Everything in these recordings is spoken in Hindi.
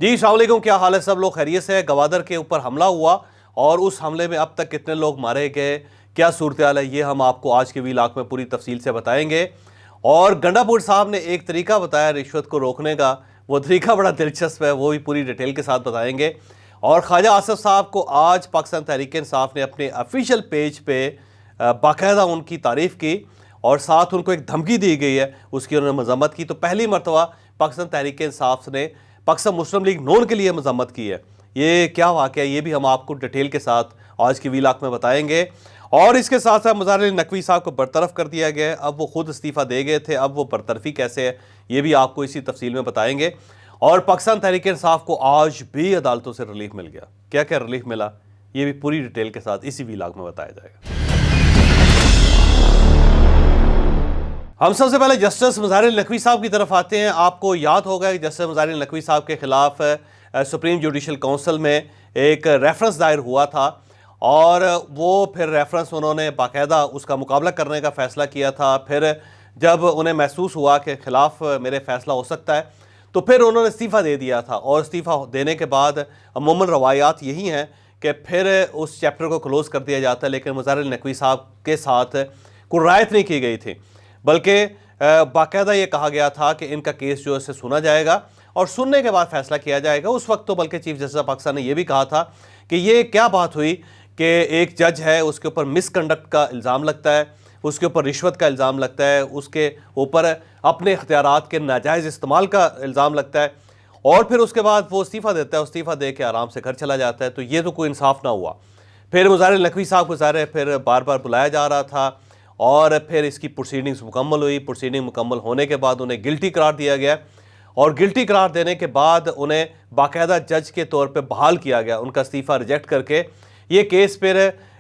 जी अस्सलाम वालेकुम, क्या हाल है? सब लोग खैरियत से है। गवादर के ऊपर हमला हुआ और उस हमले में अब तक कितने लोग मारे गए, क्या सूरत हाल है, ये हम आपको आज के व्लॉग में पूरी तफसील से बताएंगे। और गंडापुर साहब ने एक तरीका बताया रिश्वत को रोकने का, वो तरीका बड़ा दिलचस्प है, वो भी पूरी डिटेल के साथ बताएंगे। और ख्वाजा आसिफ साहब को आज पाकिस्तान तहरीक इंसाफ ने अपने ऑफिशियल पेज पे बाकायदा उनकी तारीफ़ की और साथ उनको एक धमकी दी गई है, उसकी उन्होंने मजम्मत की। तो पहली मरतबा पाकिस्तान तहरीक इंसाफ ने पाकिस्तान मुस्लिम लीग नून के लिए मजम्मत की है। ये क्या वाक़या है, ये भी हम आपको डिटेल के साथ आज की व्लॉग में बताएंगे। और इसके साथ साथ मज़ार अली नकवी साहब को बरतरफ कर दिया गया है, अब वो खुद इस्तीफ़ा दे गए थे, अब वो बरतरफी कैसे है ये भी आपको इसी तफसील में बताएंगे। और पाकिस्तान तहरीक इंसाफ को आज भी अदालतों से रिलीफ मिल गया, क्या क्या रिलीफ मिला ये भी पूरी डिटेल के साथ इसी व्लॉग में बताया जाएगा। हम सबसे पहले जस्टिस मज़ार अली नकवी साहब की तरफ आते हैं। आपको याद होगा कि जस्टिस मज़ार अली नकवी साहब के खिलाफ सुप्रीम जुडिशल काउंसिल में एक रेफरेंस दायर हुआ था और वो फिर रेफरेंस उन्होंने बाकायदा उसका मुकाबला करने का फ़ैसला किया था। फिर जब उन्हें महसूस हुआ कि ख़िलाफ़ मेरे फ़ैसला हो सकता है तो फिर उन्होंने इस्तीफ़ा दे दिया था। और इस्तीफ़ा देने के बाद अमूमन रवायात यही हैं कि फिर उस चैप्टर को क्लोज़ कर दिया जाता है, लेकिन मज़ार अली नकवी साहब के साथ कोई रायत नहीं की गई थी, बल्कि बाकायदा ये कहा गया था कि इनका केस जो है सुना जाएगा और सुनने के बाद फैसला किया जाएगा। उस वक्त तो बल्कि चीफ जस्टिस ऑफ पाकिस्तान ने यह भी कहा था कि ये क्या बात हुई कि एक जज है, उसके ऊपर मिसकंडक्ट का इल्ज़ाम लगता है, उसके ऊपर रिश्वत का इल्ज़ाम लगता है, उसके ऊपर अपने इख्तियारात के नाजायज़ इस्तेमाल का इल्ज़ाम लगता है और फिर उसके बाद वो इस्तीफ़ा देता है, इस्तीफ़ा दे के आराम से घर चला जाता है। तो ये तो कोई इंसाफ ना हुआ। फिर मज़ार अली नकवी साहब को ज़ाहिर है फिर बार बार बुलाया जा रहा था और फिर इसकी प्रोसीडिंग्स मुकम्मल हुई। प्रोसीडिंग मुकम्मल होने के बाद उन्हें गिल्टी करार दिया गया और गिल्टी करार देने के बाद उन्हें बाकायदा जज के तौर पे बहाल किया गया। उनका इस्तीफ़ा रिजेक्ट करके ये केस फिर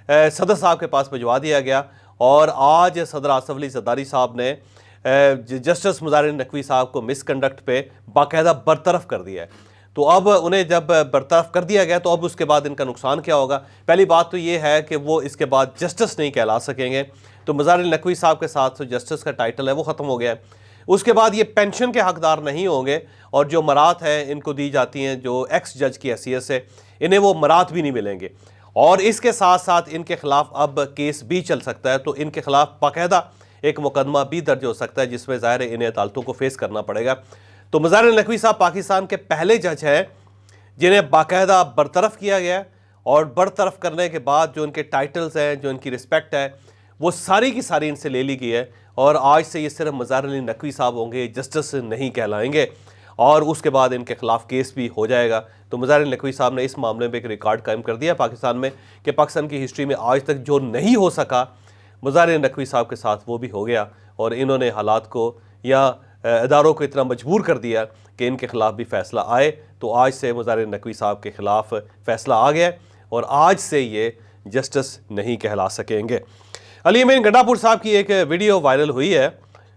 सदर साहब के पास भिजवा दिया गया और आज सदर आसिफ अली ज़रदारी साहब ने जस्टिस मज़ार अली नकवी साहब को मिसकंडक्ट पे बाकायदा बरतरफ कर दिया है। तो अब उन्हें जब बरतरफ कर दिया गया तो अब उसके बाद इनका नुकसान क्या होगा? पहली बात तो ये है कि वो इसके बाद जस्टिस नहीं कहला सकेंगे, तो मज़ार अली नकवी साहब के साथ जो जस्टिस का टाइटल है वो ख़त्म हो गया है। उसके बाद ये पेंशन के हकदार नहीं होंगे और जो मरात हैं इनको दी जाती हैं जो एक्स जज की हैसियत से, इन्हें वो मरात भी नहीं मिलेंगे। और इसके साथ साथ इनके खिलाफ अब केस भी चल सकता है, तो इनके खिलाफ बाकायदा एक मुकदमा भी दर्ज हो सकता है जिसमें ज़ाहिर है इन्हें अदालतों को फेस करना पड़ेगा। तो मज़ार अली नकवी साहब पाकिस्तान के पहले जज हैं जिन्हें बाकायदा बरतरफ किया गया और बरतरफ करने के बाद जो इनके टाइटल्स हैं, जो इनकी रिस्पेक्ट है, वो सारी की सारी इनसे ले ली गई है और आज से ये सिर्फ मज़ार अली नकवी साहब होंगे, जस्टिस नहीं कहलाएंगे और उसके बाद इनके खिलाफ केस भी हो जाएगा। तो मज़ार अली नकवी साहब ने इस मामले में एक रिकॉर्ड कायम कर दिया पाकिस्तान में कि पाकिस्तान की हिस्ट्री में आज तक जो नहीं हो सका मज़ार अली नकवी साहब के साथ वो भी हो गया और इन्होंने हालात को या इदारों को इतना मजबूर कर दिया कि इनके खिलाफ भी फ़ैसला आए। तो आज से मज़ार अली नकवी साहब के ख़िलाफ़ फ़ैसला आ गया और आज से ये जस्टिस नहीं कहला सकेंगे। अली अमीन गंडापुर साहब की एक वीडियो वायरल हुई है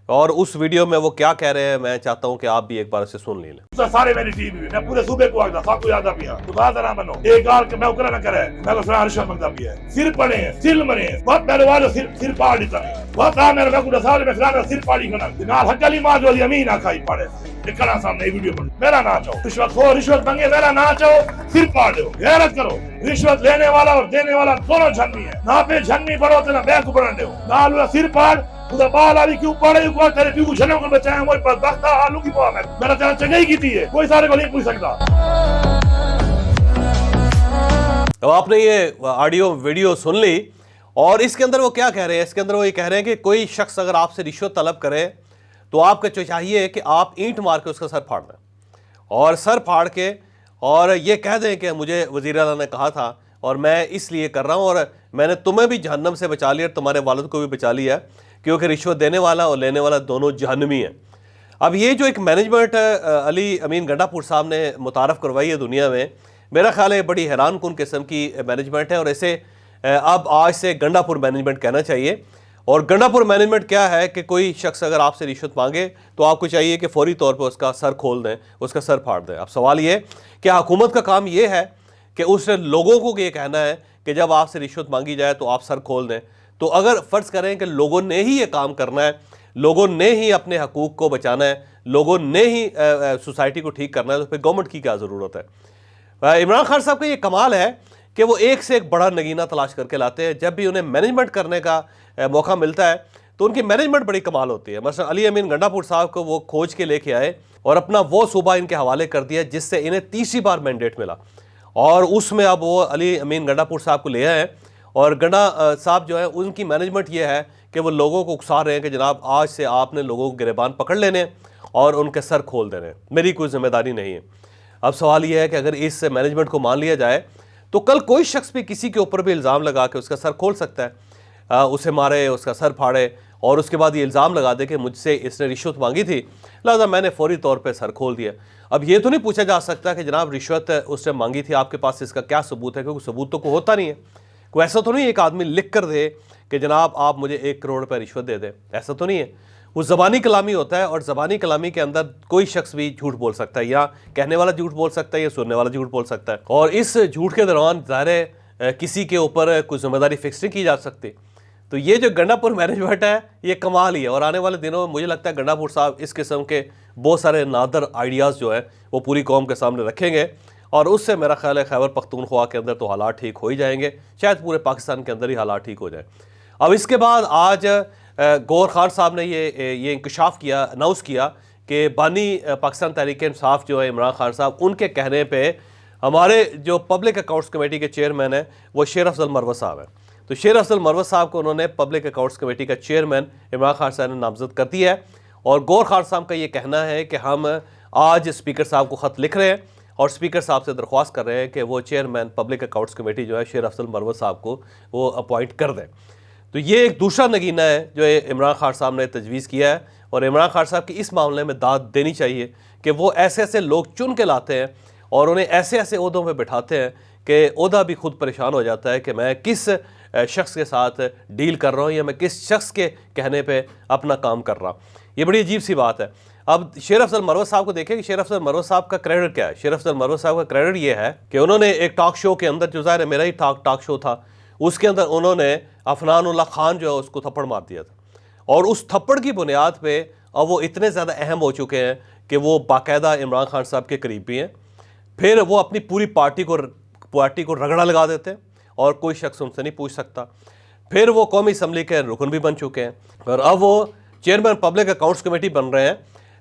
और उस वीडियो में वो क्या कह रहे हैं मैं चाहता हूं कि आप भी एक बार उसे सुन लें। सारे मेरी टीम भी मैं पूरे सूबे को आगदा साको याद पिया खुदा जरा मनो एक गाल के मैं उकरा ना करे मैं तो सुना रिश्वत मंगदा पिया सिर पड़े सिर मरे बहुत मेरे वाले सिर पाड़ी तने बहुत आ मेरे को सारे में खिला सिर पाड़ी खना नाल हकली मां जो अमीन आखाई पड़े दिखना सामने वीडियो में मेरा ना चाहो रिश्वत हो रिश्वत मांगे मेरा ना चाहो सिर पाड़ दो गैरत करो। रिश्वत लेने वाला और देने वाला दोनों झन्नी है ना पे झन्नी पड़ो तो ना बैंक पड़न दो नाल सिर पाड़ उधर बाल आली क्यों पड़े ऊपर तेरे पीकू छने को बचाए मोय पर बख्ता आलू की पाव में मेरा जान चंगाई कीती है कोई सारे को नहीं पूछ सकता। तो आपने ये ऑडियो वीडियो सुन ली और इसके अंदर वो क्या कह रहे हैं? इसके अंदर वो ये कह रहे हैं कि कोई शख्स अगर आपसे रिश्वत तलब करे तो आपको चाहिए कि आप ईंट मार के उसका सर फाड़ दें और सर फाड़ के और ये कह दें कि मुझे वज़ीर आला ने कहा था और मैं इसलिए कर रहा हूँ और मैंने तुम्हें भी जहन्नम से बचा लिया, तुम्हारे वालिद को भी बचा लिया, क्योंकि रिश्वत देने वाला और लेने वाला दोनों जहन्नमी हैं। अब ये जो एक मैनेजमेंट अली अमीन गंडापुर साहब ने मुतारफ़ करवाई है दुनिया में, मेरा ख्याल है बड़ी हैरान कुन किस्म की मैनेजमेंट है और इसे अब आज से गंडापुर मैनेजमेंट कहना चाहिए। और गंडापुर मैनेजमेंट क्या है कि कोई शख्स अगर आपसे रिश्वत मांगे तो आपको चाहिए कि फौरी तौर पर उसका सर खोल दें, उसका सर फाड़ दें। अब सवाल ये कि हुकूमत का काम ये है कि उसने लोगों को ये कहना है कि जब आपसे रिश्वत मांगी जाए तो आप सर खोल दें। तो अगर फ़र्ज़ करें कि लोगों ने ही ये काम करना है लोगों ने ही अपने हकूक़ को बचाना है, लोगों ने ही सोसाइटी को ठीक करना है, तो फिर गवर्नमेंट की क्या ज़रूरत है। इमरान खान साहब का ये कमाल है कि वो एक से एक बड़ा नगीना तलाश करके लाते हैं। जब भी उन्हें मैनेजमेंट करने का मौका मिलता है तो उनकी मैनेजमेंट बड़ी कमाल होती है। मसलन अली अमीन गंडापुर साहब को वो खोज के लेके आए और अपना वो सूबा इनके हवाले कर दिया जिससे इन्हें तीसरी बार मैंडेट मिला, और उसमें अब वो अली अमीन गंडापुर साहब को ले आए। और गंडा साहब जो है उनकी मैनेजमेंट ये है कि वो लोगों को उकसा रहे हैं कि जनाब आज से आपने लोगों को गिरबान पकड़ लेने और उनके सर खोल देने, मेरी कोई जिम्मेदारी नहीं है। अब सवाल यह है कि अगर इस मैनेजमेंट को मान लिया जाए तो कल कोई शख्स भी किसी के ऊपर भी इल्ज़ाम लगा के उसका सर खोल सकता है, उसे मारे, उसका सर फाड़े और उसके बाद ये इल्ज़ाम लगा दे कि मुझसे इसने रिश्वत मांगी थी, लिहाजा मैंने फौरी तौर पे सर खोल दिया। अब ये तो नहीं पूछा जा सकता कि जनाब रिश्वत उसने मांगी थी, आपके पास इसका क्या सबूत है, क्योंकि सबूत तो कोई होता नहीं है। कोई ऐसा तो नहीं एक आदमी लिख कर दे कि जनाब आप मुझे 1 करोड़ रुपये रिश्वत दे दें, ऐसा तो नहीं है। वो ज़बानी कलामी होता है और ज़बानी कलामी के अंदर कोई शख्स भी झूठ बोल सकता है, या कहने वाला झूठ बोल सकता है या सुनने वाला झूठ बोल सकता है। और इस झूठ के दौरान ज़ाहिर है किसी के ऊपर कोई जिम्मेदारी फिक्स नहीं की जा सकती। तो ये जो गंडापुर मैनेजमेंट है ये कमाल ही है, और आने वाले दिनों में मुझे लगता है गंडापुर साहब इस किस्म के बहुत सारे नादर आइडियाज़ जो है वो पूरी कौम के सामने रखेंगे, और उससे मेरा ख्याल है खैबर पख्तूनख्वा के अंदर तो हालात ठीक हो ही जाएंगे, शायद पूरे पाकिस्तान के अंदर ही हालात ठीक हो जाए। अब इसके बाद आज गौहर खान साहब ने ये इंकशाफ किया, अनाउंस किया कि बानी पाकिस्तान तहरीक इंसाफ जो है इमरान खान साहब, उनके कहने पे हमारे जो पब्लिक अकाउंट्स कमेटी के चेयरमैन हैं वो शेर अफजल मरवत साहब हैं। तो शेर अफजल मरवत साहब को उन्होंने पब्लिक अकाउंट्स कमेटी का चेयरमैन इमरान खान साहब ने नामजद कर दिया है। और गौहर खान साहब का ये कहना है कि हम आज स्पीकर साहब को ख़त लिख रहे हैं और स्पीकर साहब से दरख्वास्त कर रहे हैं कि वो चेयरमैन पब्लिक अकाउंट्स कमेटी जो है शेर अफजल मरवत साहब को वो अपॉइंट कर दें। तो ये एक दूसरा नगीना है जो इमरान खान साहब ने तजवीज़ किया है, और इमरान खान साहब की इस मामले में दाद देनी चाहिए कि वो ऐसे ऐसे लोग चुन के लाते हैं और उन्हें ऐसे ऐसे ओहदों में बिठाते हैं कि ओहदा भी खुद परेशान हो जाता है कि मैं किस शख्स के साथ डील कर रहा हूँ या मैं किस शख्स के कहने पे अपना काम कर रहा हूँ। ये बड़ी अजीब सी बात है। अब शेर अफजल मरवत साहब को देखें कि शेर अफजल मरवत साहब का क्रेडिट क्या है। शेर अफजल मरवत साहब का क्रेडिट ये है कि उन्होंने एक टॉक शो के अंदर, जो ज़ाहिर है मेरा ही टॉक शो था, उसके अंदर उन्होंने अफनानुल्लाह खान जो है उसको थप्पड़ मार दिया था, और उस थप्पड़ की बुनियाद पे अब वो इतने ज़्यादा अहम हो चुके हैं कि वो बाकायदा इमरान खान साहब के करीब भी हैं। फिर वो अपनी पूरी पार्टी को रगड़ा लगा देते हैं और कोई शख्स उनसे नहीं पूछ सकता। फिर वो कौमी असम्बली के रुकन भी बन चुके हैं, और अब वो चेयरमैन पब्लिक अकाउंट्स कमेटी बन रहे हैं,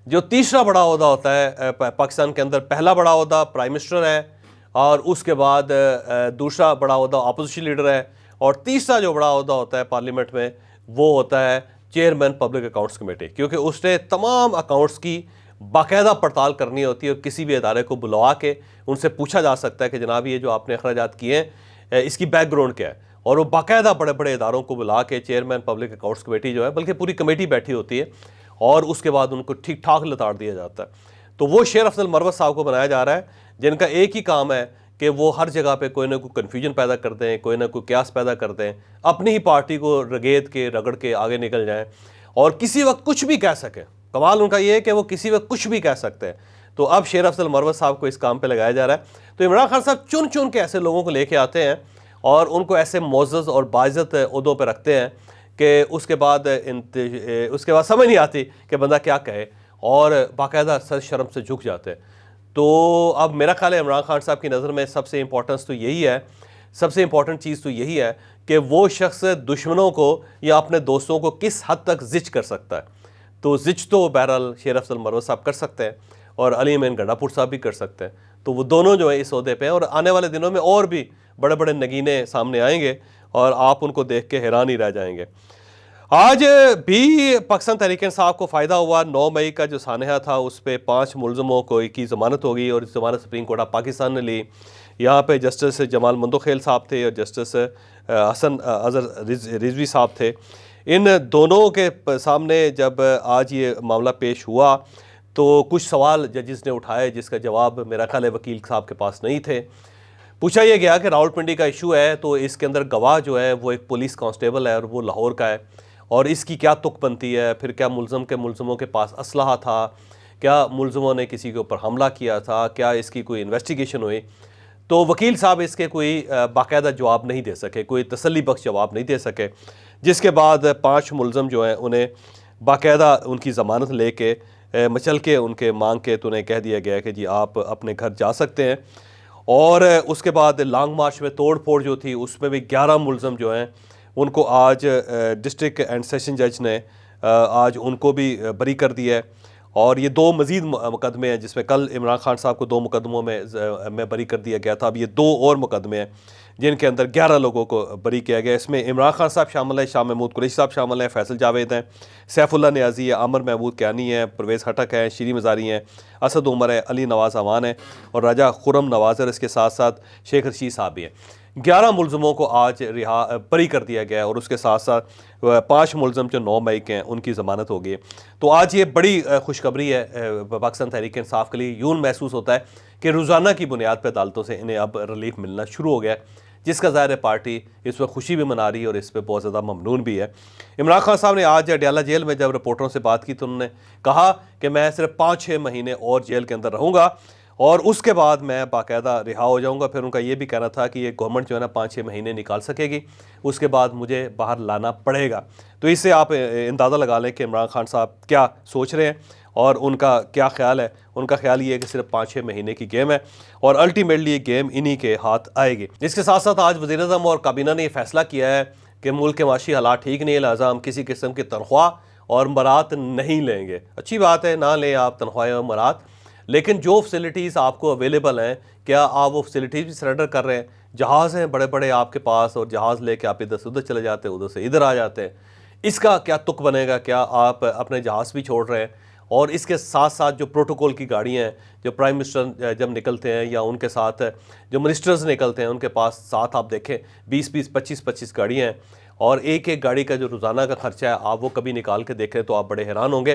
जो तीसरा बड़ा ओहदा होता है पाकिस्तान के अंदर। पहला बड़ा ओहदा प्राइम मिनिस्टर है, और उसके बाद दूसरा बड़ा ओहदा अपोजिशन लीडर है, और तीसरा जो बड़ा ओहदा होता है पार्लियामेंट में वो होता है चेयरमैन पब्लिक अकाउंट्स कमेटी, क्योंकि उसने तमाम अकाउंट्स की बाकायदा पड़ताल करनी होती है और किसी भी अदारे को बुलवा के उनसे पूछा जा सकता है कि जनाब ये जो आपने अखराजात किए हैं इसकी बैकग्राउंड क्या है। और वो बाकायदा बड़े बड़े इदारों को बुला के चेयरमैन पब्लिक अकाउंट्स कमेटी जो है, बल्कि पूरी कमेटी बैठी होती है, और उसके बाद उनको ठीक ठाक लताड़ दिया जाता है। तो वो शेर अफजल मरवत साहब को बनाया जा रहा है, जिनका एक ही काम है कि वो हर जगह पे कोई ना कोई कन्फ्यूजन पैदा कर दें, कोई ना कोई क्यास पैदा कर दें, अपनी ही पार्टी को रगेद के रगड़ के आगे निकल जाएं और किसी वक्त कुछ भी कह सकें। कमाल उनका ये है कि वो किसी वक्त कुछ भी कह सकते हैं। तो अब शेर अफजल मरवत साहब को इस काम पे लगाया जा रहा है। तो इमरान खान साहब चुन चुन के ऐसे लोगों को लेके आते हैं और उनको ऐसे मोअज़्ज़ज़ और बाइज़्ज़त ओहदों पे रखते हैं कि उसके बाद समझ नहीं आती कि बंदा क्या कहे, और बाकायदा सर शर्म से झुक जाते हैं। तो अब मेरा ख्याल है इमरान खान साहब की नज़र में सबसे इम्पोर्टेंस तो यही है, सबसे इम्पोर्टेंट चीज़ तो यही है कि वो शख्स दुश्मनों को या अपने दोस्तों को किस हद तक जिच कर सकता है। तो जिच तो बहरहाल शेर अफजल मरवत साहब कर सकते हैं और अली अमीन गंडापुर साहब भी कर सकते हैं। तो वो दोनों जो है इस ओहदे पे हैं, और आने वाले दिनों में और भी बड़े बड़े नगीने सामने आएंगे और आप उनको देख के हैरान ही रह जाएंगे। आज भी पाकिस्तान तहरीक इंसाफ को फ़ायदा हुआ। 9 मई का जो सानहा था उस पर 5 मुलज़मों को की ज़मानत हो गई, और इस ज़मानत सुप्रीम कोर्ट ऑफ पाकिस्तान ने ली। यहाँ पे जस्टिस जमाल मंदोखेल साहब थे और जस्टिस हसन अज़हर रिजवी साहब थे। इन दोनों के सामने जब आज ये मामला पेश हुआ तो कुछ सवाल जजेस ने उठाए जिसका जवाब मेरा ख्याल है वकील साहब के पास नहीं थे। पूछा यह गया कि रावलपिंडी का इशू है, तो इसके अंदर गवाह जो है वो एक पुलिस कांस्टेबल है और वो लाहौर का है, और इसकी क्या तुक बनती है, फिर क्या मुलज़मों के पास असलहा था, क्या मुलज़मों ने किसी के ऊपर हमला किया था, क्या इसकी कोई इन्वेस्टिगेशन हुई। तो वकील साहब इसके कोई बाकायदा जवाब नहीं दे सके, कोई तसल्ली बख्श जवाब नहीं दे सके, जिसके बाद 5 मुलज़म जो हैं उन्हें बाकायदा उनकी ज़मानत लेके मचल के उनके मांग के तो उन्हें कह दिया गया कि जी आप अपने घर जा सकते हैं। और उसके बाद लॉन्ग मार्च में तोड़ फोड़ जो थी उसमें भी 11 मुलज़म जो हैं उनको आज डिस्ट्रिक्ट एंड सेशन जज ने आज उनको भी बरी कर दिया है। और ये 2 मज़ीद मुकदमे हैं जिसमें कल इमरान खान साहब को 2 मुकदमों में बरी कर दिया गया था। अब ये 2 और मुकदमे हैं जिनके अंदर 11 लोगों को बरी किया गया। इसमें इमरान खान साहब शामिल है, शाह महमूद कुरैशी साहब शामिल हैं, फैसल जावेद हैं, सैफुल्लाह नियाज़ी है, आमिर महमूद कियानी है, परवेज़ खटक है, शीरी मज़ारी हैं, असद उमर है, अली नवाज़ अमान है और राजा खुर्रम नवाज़र, इसके साथ साथ शेख रशीद साहब भी हैं। 11 मुलज़मों को आज बरी कर दिया गया है और उसके साथ साथ 5 मुलज़म जो 9 मई के हैं उनकी ज़मानत हो गई है। तो आज ये बड़ी खुशखबरी है पाकिस्तान तहरीक इंसाफ के लिए। यूं महसूस होता है कि रोज़ाना की बुनियाद पर अदालतों से इन्हें अब रिलीफ मिलना शुरू हो गया है, जिसका ज़ाहिर है पार्टी इस पर खुशी भी मना रही है और इस पर बहुत ज़्यादा ममनून भी है। इमरान खान साहब ने आज अडयाला जेल में जब रिपोर्टरों से बात की तो उन्होंने कहा कि मैं सिर्फ 5-6 महीने और जेल के अंदर रहूँगा और उसके बाद मैं बाकायदा रिहा हो जाऊंगा। फिर उनका ये भी कहना था कि ये गवर्नमेंट जो है ना 5-6 महीने निकाल सकेगी, उसके बाद मुझे बाहर लाना पड़ेगा। तो इससे आप अंदाज़ा लगा लें कि इमरान खान साहब क्या सोच रहे हैं और उनका क्या ख्याल है। उनका ख्याल ये है कि सिर्फ 5-6 महीने की गेम है और अल्टीमेटली ये गेम इन्हीं के हाथ आएगी। इसके साथ साथ आज वज़ीर-ए-आज़म और काबीना ने यह फैसला किया है कि मुल्क के माशी हालात ठीक नहीं है, लिहाजा हम किसी किस्म की तनख्वाह और मरात नहीं लेंगे। अच्छी बात है, ना लें आप तनख्वाहें और मरात, लेकिन जो फैसिलिटीज़ आपको अवेलेबल हैं क्या आप वो फैसिलिटीज़ भी सरेंडर कर रहे हैं। जहाज़ हैं बड़े बड़े आपके पास और जहाज़ लेके आप इधर से उधर चले जाते हैं, उधर से इधर आ जाते हैं। इसका क्या तुक बनेगा? क्या आप अपने जहाज़ भी छोड़ रहे हैं? और इसके साथ साथ जो प्रोटोकॉल की गाड़ियाँ हैं, जो प्राइम मिनिस्टर जब निकलते हैं या उनके साथ जो मिनिस्टर्स निकलते हैं उनके पास साथ आप देखें 20-20, 25-25 गाड़ियाँ हैं और एक एक गाड़ी का जो रोज़ाना का खर्चा है आप वो कभी निकाल के देखें तो आप बड़े हैरान होंगे।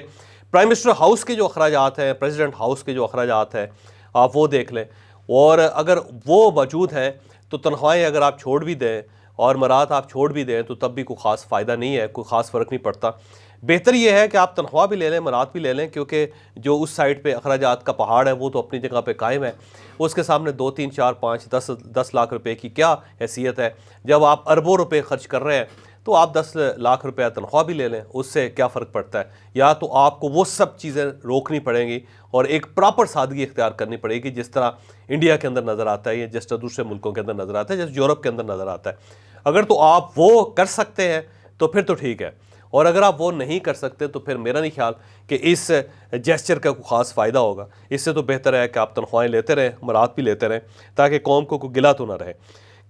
प्राइम मिनिस्टर हाउस के जो अखराजात हैं, प्रेसिडेंट हाउस के जो अखराजात हैं, आप वो देख लें। और अगर वो मौजूद हैं तो तनख्वाहें अगर आप छोड़ भी दें और मरात आप छोड़ भी दें तो तब भी कोई ख़ास फ़ायदा नहीं है, कोई ख़ास फ़र्क नहीं पड़ता। बेहतर ये है कि आप तनख्वाह भी ले लें, मरात भी ले लें, क्योंकि जो उस साइड पे अखराजात का पहाड़ है वो तो अपनी जगह पे कायम है। उसके सामने 2, 3, 4, 5, 10 लाख रुपए की क्या हैसियत है। जब आप अरबों रुपए खर्च कर रहे हैं तो आप 10 लाख रुपया तनख्वाह भी ले लें, उससे क्या फ़र्क पड़ता है। या तो आपको वो सब चीज़ें रोकनी पड़ेंगी और एक प्रॉपर सादगी इख्तियार करनी पड़ेगी जिस तरह इंडिया के अंदर नज़र आता है या जिस तरह दूसरे मुल्कों के अंदर नज़र आता है, जैसे यूरोप के अंदर नज़र आता है। अगर तो आप वो कर सकते हैं तो फिर तो ठीक है, और अगर आप वो नहीं कर सकते तो फिर मेरा नहीं ख्याल कि इस जेस्चर का कोई ख़ास फ़ायदा होगा। इससे तो बेहतर है कि आप तनख्वाहें लेते रहें, मरात भी लेते रहें, ताकि कौम को कोई गिला तो ना रहे।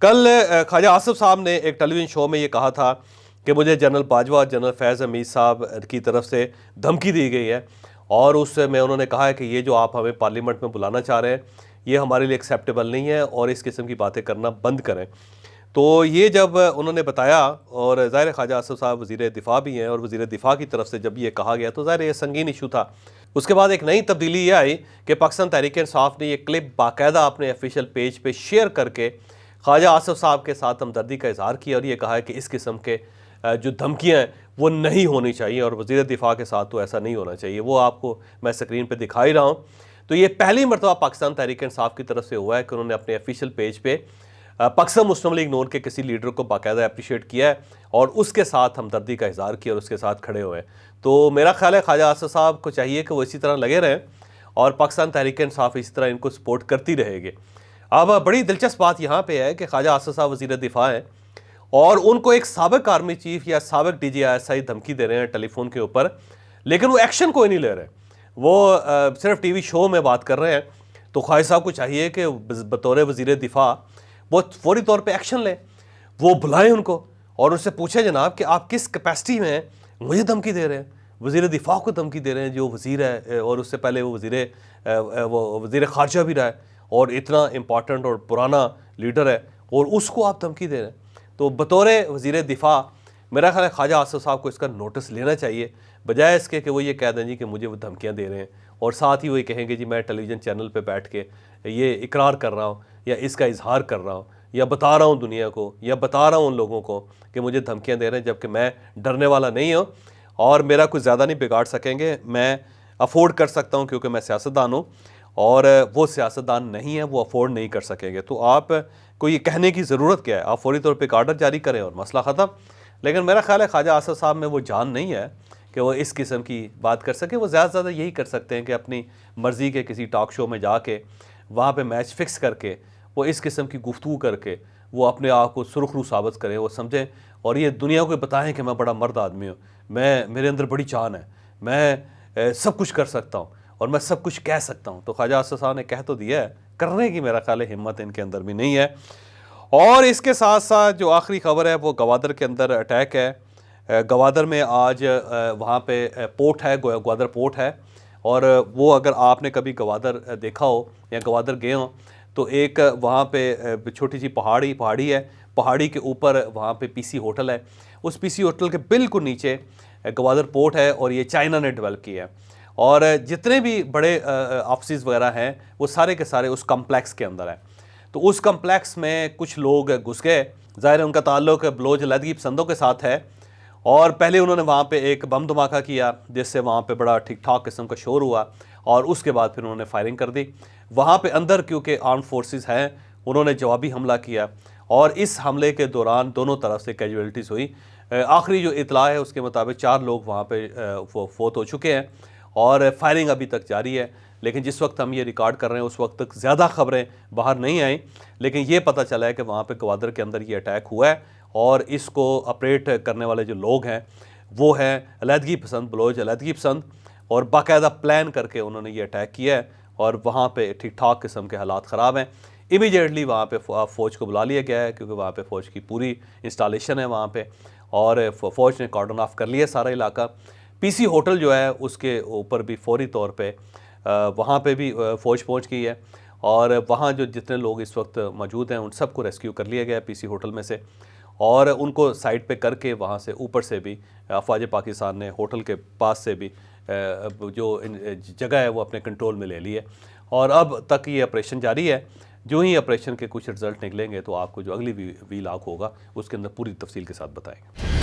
कल ख्वाजा आसिफ साहब ने एक टेलीविज़न शो में ये कहा था कि मुझे जनरल बाजवा, जनरल फैज़ हमीद साहब की तरफ से धमकी दी गई है और उसमें उन्होंने कहा है कि ये जो आप हमें पार्लियामेंट में बुलाना चाह रहे हैं ये हमारे लिए एक्सेप्टेबल नहीं है और इस किस्म की बातें करना बंद करें। तो ये जब उन्होंने बताया, और ज़ाहिर ख्वाजा आसिफ साहब वज़ीर दिफ़ा भी हैं और वज़ीर दिफ़ा की तरफ से जब ये कहा गया तो ज़ाहिर ये संगीन इशू था। उसके बाद एक नई तब्दीली ये आई कि पाकिस्तान तहरीक इंसाफ ने ये क्लिप बाकायदा अपने ऑफिशियल पेज पे शेयर करके ख्वाजा आसिफ साहब के साथ हमदर्दी का इजहार किया और ये कहा है कि इस किस्म के जो धमकियाँ हैं वो नहीं होनी चाहिए और वज़ीर दिफ़ा के साथ तो ऐसा नहीं होना चाहिए। वो आपको मैं स्क्रीन पर दिखा ही रहा हूँ। तो ये पहली मरतबा पाकिस्तान तहरीक इंसाफ की तरफ से हुआ है कि उन्होंने अपने ऑफिशियल पेज पे पाकिस्तान मुस्लिम लीग नून के किसी लीडर को बाकायदा अप्रिशिएट किया है और उसके साथ हमदर्दी का इजहार किया और उसके साथ खड़े हुए हैं। तो मेरा ख्याल है ख्वाजा आसिफ साहब को चाहिए कि वो इसी तरह लगे रहें और पाकिस्तान तहरीक इंसाफ इसी तरह इनको सपोर्ट करती रहेगी। अब बड़ी दिलचस्प बात यहाँ पे है कि ख्वाजा आसिफ साहब वज़ीर दिफ़ा हैं और उनको एक साबिक आर्मी चीफ या साबिक DGI धमकी दे रहे हैं टेलीफोन के ऊपर, लेकिन वो एक्शन कोई नहीं ले रहे। वो सिर्फ TV शो में बात कर रहे हैं। तो ख्वाजा साहब को चाहिए कि बतौर वज़ीर दिफ़ा वो फौरी तौर पे एक्शन लें, वो बुलाएं उनको और उनसे पूछें जनाब कि आप किस कैपेसिटी में मुझे धमकी दे रहे हैं, वज़ीर दिफ़ा को धमकी दे रहे हैं जो वज़ीर है और उससे पहले वो वज़ीर ख़ारजा भी रहा है और इतना इम्पॉर्टेंट और पुराना लीडर है और उसको आप धमकी दे रहे हैं। तो बतौर वज़ीर दिफ़ा मेरा ख्याल है ख्वाजा आसिफ साहब को इसका नोटिस लेना चाहिए, बजाय इसके कि वो ये कह दें जी कि मुझे वो धमकियाँ दे रहे हैं और साथ ही वो ये कहेंगे जी मैं टेलीविज़न चैनल पे बैठ के ये इकरार कर रहा हूँ या इसका इजहार कर रहा हूँ या बता रहा हूँ दुनिया को या बता रहा हूँ उन लोगों को कि मुझे धमकियाँ दे रहे हैं, जबकि मैं डरने वाला नहीं हूँ और मेरा कुछ ज़्यादा नहीं बिगाड़ सकेंगे। मैं अफोर्ड कर सकता हूँ क्योंकि मैं सियासतदान हूँ और वो सियासतदान नहीं है, वो अफोर्ड नहीं कर सकेंगे। तो आप को ये कहने की ज़रूरत क्या है, आप फौरी तौर पर एक आर्डर जारी करें और मसला ख़त्म। लेकिन मेरा ख्याल है ख्वाजा आसिफ साहब में वो जान नहीं है कि वो इस किस्म की बात कर सके। वो ज़्यादा से ज़्यादा यही कर सकते हैं कि अपनी मर्ज़ी के किसी टॉक शो में जाके वहाँ पे मैच फिक्स करके वो इस किस्म की गुफ्तगू करके वो अपने आप को सुरखरू साबित करें, वो समझें और ये दुनिया को बताएं कि मैं बड़ा मर्द आदमी हूँ, मैं मेरे अंदर बड़ी जान है, मैं सब कुछ कर सकता हूँ और मैं सब कुछ कह सकता हूँ। तो ख्वाजा आसिफ साहब ने कह तो दिया है, करने की मेरा ख्याल है हिम्मत इनके अंदर भी नहीं है। और इसके साथ साथ जो आखिरी खबर है वो गवादर के अंदर अटैक है। गवादर में आज वहाँ पे पोर्ट है, ग्वादर पोर्ट है, और वो अगर आपने कभी गवादर देखा हो या गवादर गए हो तो एक वहाँ पे छोटी सी पहाड़ी है, पहाड़ी के ऊपर वहाँ पे पीसी होटल है। उस पीसी होटल के बिल्कुल नीचे गवादर पोर्ट है और ये चाइना ने डेवलप किया है। और जितने भी बड़े ऑफिस वगैरह हैं वो सारे के सारे उस कम्प्लेक्स के अंदर है। तो उस कम्प्लेक्स में कुछ लोग घुस गए, ज़ाहिर है उनका ताल्लुक बलोच अलहदगी पसंदों के साथ है, और पहले उन्होंने वहाँ पे एक बम धमाका किया जिससे वहाँ पे बड़ा ठीक ठाक किस्म का शोर हुआ, और उसके बाद फिर उन्होंने फायरिंग कर दी। वहाँ पे अंदर क्योंकि आर्म फोर्सेस हैं, उन्होंने जवाबी हमला किया और इस हमले के दौरान दोनों तरफ से कैजुअलिटीज़ हुई। आखिरी जो इतला है उसके मुताबिक 4 लोग वहाँ पे फोत हो चुके हैं और फायरिंग अभी तक जारी है। लेकिन जिस वक्त हम ये रिकॉर्ड कर रहे हैं उस वक्त तक ज़्यादा खबरें बाहर नहीं आई, लेकिन ये पता चला है कि वहाँ पे ग्वादर के अंदर ये अटैक हुआ है और इसको ऑपरेट करने वाले जो लोग हैं वो हैं अलहदगी पसंद, बलोच अलहदगी पसंद, और बाकायदा प्लान करके उन्होंने ये अटैक किया है और वहाँ पे ठीक ठाक किस्म के हालात ख़राब हैं। इमीडिएटली वहाँ पे फ़ौज को बुला लिया गया है क्योंकि वहाँ पे फ़ौज की पूरी इंस्टॉलेशन है वहाँ पे, और फ़ौज ने कॉर्डन ऑफ कर लिया सारा इलाका। पीसी होटल जो है उसके ऊपर भी फौरी तौर पे वहाँ पे भी फ़ौज पहुँच गई है और वहाँ जो जितने लोग इस वक्त मौजूद हैं उन सबको रेस्क्यू कर लिया गया है पीसी होटल में से, और उनको साइड पे करके वहाँ से ऊपर से भी अफवाज पाकिस्तान ने होटल के पास से भी जो जगह है वो अपने कंट्रोल में ले ली है। और अब तक ये ऑपरेशन जारी है। जो ही ऑपरेशन के कुछ रिजल्ट निकलेंगे तो आपको जो अगली वीलॉग होगा उसके अंदर पूरी तफसील के साथ बताएंगे।